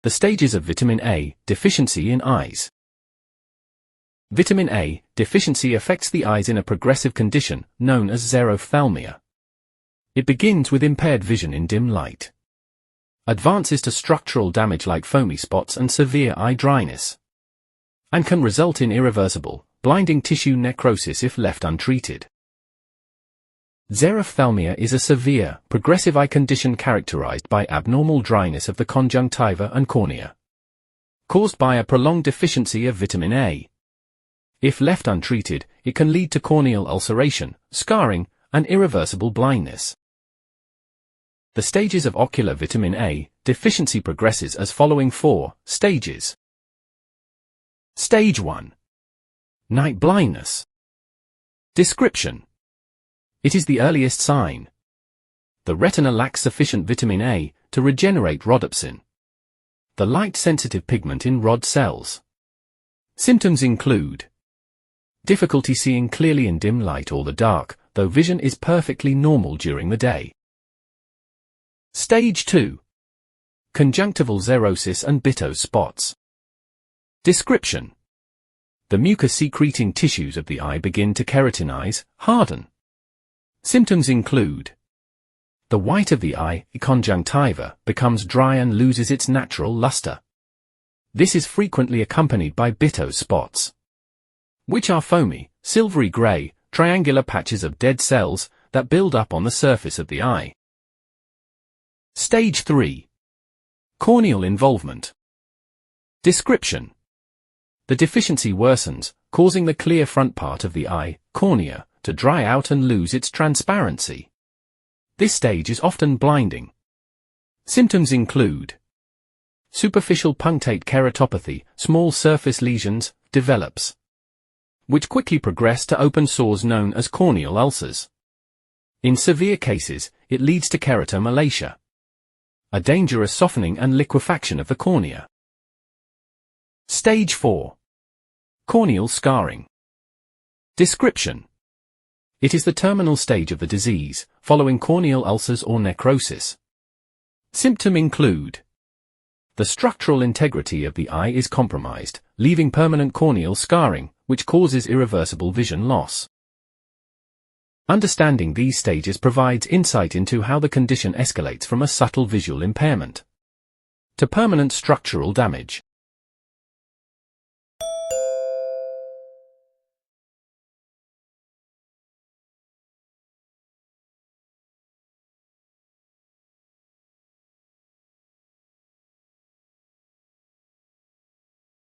The stages of vitamin A deficiency in eyes. Vitamin A deficiency affects the eyes in a progressive condition known as xerophthalmia. It begins with impaired vision in dim light, advances to structural damage like foamy spots and severe eye dryness, and can result in irreversible, blinding tissue necrosis if left untreated. Xerophthalmia is a severe, progressive eye condition characterized by abnormal dryness of the conjunctiva and cornea, caused by a prolonged deficiency of vitamin A. If left untreated, it can lead to corneal ulceration, scarring, and irreversible blindness. The stages of ocular vitamin A deficiency progresses as following 4 stages. Stage 1. Night blindness. Description. It is the earliest sign. The retina lacks sufficient vitamin A to regenerate rhodopsin, the light-sensitive pigment in rod cells. Symptoms include difficulty seeing clearly in dim light or the dark, though vision is perfectly normal during the day. Stage 2. Conjunctival xerosis and Bitôt spots. Description. The mucus-secreting tissues of the eye begin to keratinize, harden. Symptoms include the white of the eye, conjunctiva, becomes dry and loses its natural luster. This is frequently accompanied by Bitôt spots, which are foamy, silvery gray, triangular patches of dead cells that build up on the surface of the eye. Stage 3. Corneal involvement. Description. The deficiency worsens, causing the clear front part of the eye, cornea, to dry out and lose its transparency. This stage is often blinding. Symptoms include superficial punctate keratopathy, small surface lesions, develops, which quickly progress to open sores known as corneal ulcers. In severe cases, it leads to keratomalacia, a dangerous softening and liquefaction of the cornea. Stage 4. Corneal scarring. Description. It is the terminal stage of the disease, following corneal ulcers or necrosis. Symptoms include the structural integrity of the eye is compromised, leaving permanent corneal scarring, which causes irreversible vision loss. Understanding these stages provides insight into how the condition escalates from a subtle visual impairment to permanent structural damage.